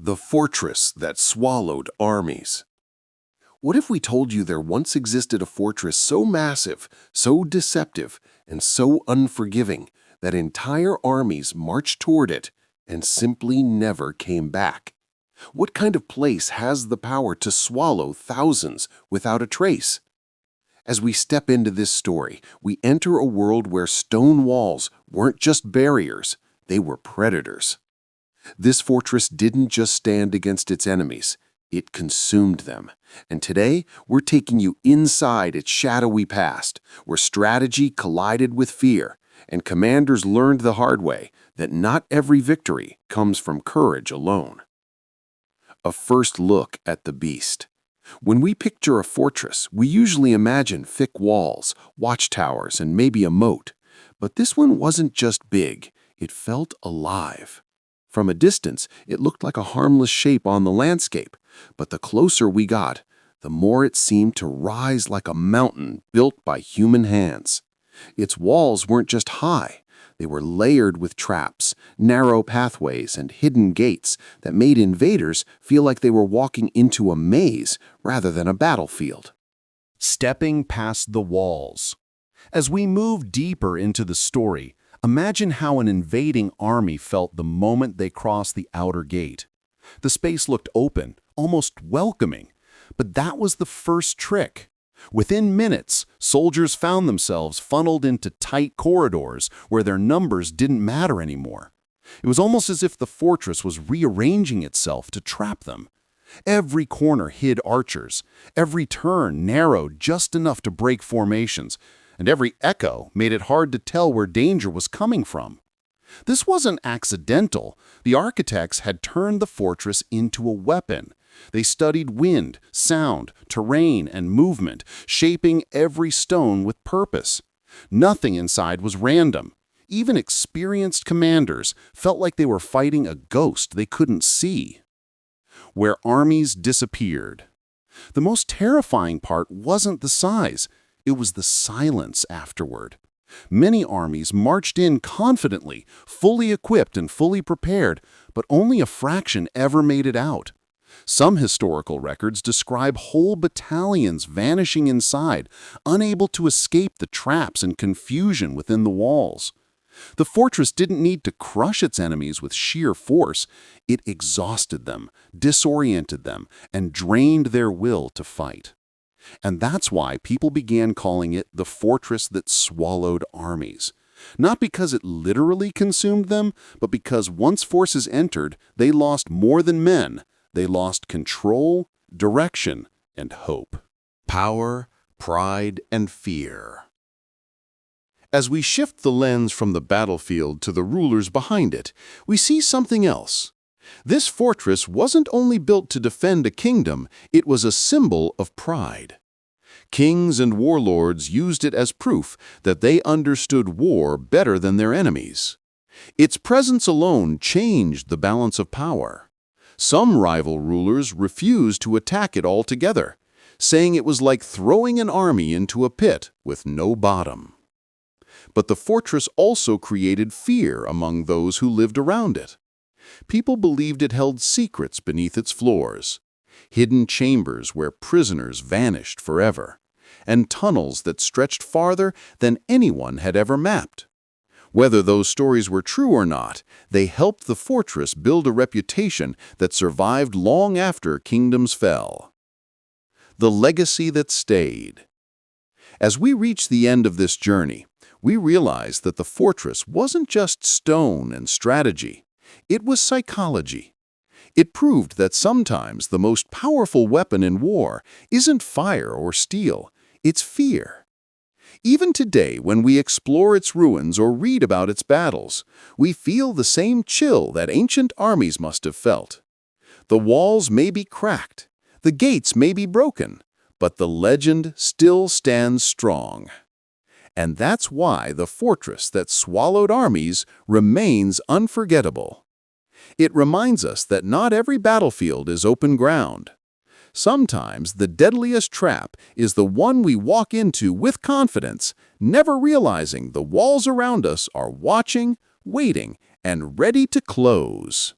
The Fortress That Swallowed Armies. What if we told you there once existed a fortress so massive, so deceptive, and so unforgiving that entire armies marched toward it and simply never came back? What kind of place has the power to swallow thousands without a trace? As we step into this story, we enter a world where stone walls weren't just barriers, they were predators. This fortress didn't just stand against its enemies, it consumed them. And today, we're taking you inside its shadowy past, where strategy collided with fear, and commanders learned the hard way that not every victory comes from courage alone. A first look at the beast. When we picture a fortress, we usually imagine thick walls, watchtowers, and maybe a moat. But this one wasn't just big, it felt alive. From a distance, it looked like a harmless shape on the landscape, but the closer we got, the more it seemed to rise like a mountain built by human hands. Its walls weren't just high, they were layered with traps, narrow pathways, and hidden gates that made invaders feel like they were walking into a maze rather than a battlefield. Stepping past the walls. As we move deeper into the story, imagine how an invading army felt the moment they crossed the outer gate. The space looked open, almost welcoming, but that was the first trick. Within minutes, soldiers found themselves funneled into tight corridors where their numbers didn't matter anymore. It was almost as if the fortress was rearranging itself to trap them. Every corner hid archers, every turn narrowed just enough to break formations, and every echo made it hard to tell where danger was coming from. This wasn't accidental. The architects had turned the fortress into a weapon. They studied wind, sound, terrain, and movement, shaping every stone with purpose. Nothing inside was random. Even experienced commanders felt like they were fighting a ghost they couldn't see. Where armies disappeared. The most terrifying part wasn't the size. It was the silence afterward. Many armies marched in confidently, fully equipped and fully prepared, but only a fraction ever made it out. Some historical records describe whole battalions vanishing inside, unable to escape the traps and confusion within the walls. The fortress didn't need to crush its enemies with sheer force. It exhausted them, disoriented them, and drained their will to fight. And that's why people began calling it the fortress that swallowed armies. Not because it literally consumed them, but because once forces entered, they lost more than men. They lost control, direction, and hope. Power, pride, and fear. As we shift the lens from the battlefield to the rulers behind it, we see something else. This fortress wasn't only built to defend a kingdom, it was a symbol of pride. Kings and warlords used it as proof that they understood war better than their enemies. Its presence alone changed the balance of power. Some rival rulers refused to attack it altogether, saying it was like throwing an army into a pit with no bottom. But the fortress also created fear among those who lived around it. People believed it held secrets beneath its floors, hidden chambers where prisoners vanished forever, and tunnels that stretched farther than anyone had ever mapped. Whether those stories were true or not, they helped the fortress build a reputation that survived long after kingdoms fell. The legacy that stayed. As we reach the end of this journey, we realize that the fortress wasn't just stone and strategy. It was psychology. It proved that sometimes the most powerful weapon in war isn't fire or steel, it's fear. Even today, when we explore its ruins or read about its battles, we feel the same chill that ancient armies must have felt. The walls may be cracked, the gates may be broken, but the legend still stands strong. And that's why the fortress that swallowed armies remains unforgettable. It reminds us that not every battlefield is open ground. Sometimes the deadliest trap is the one we walk into with confidence, never realizing the walls around us are watching, waiting, and ready to close.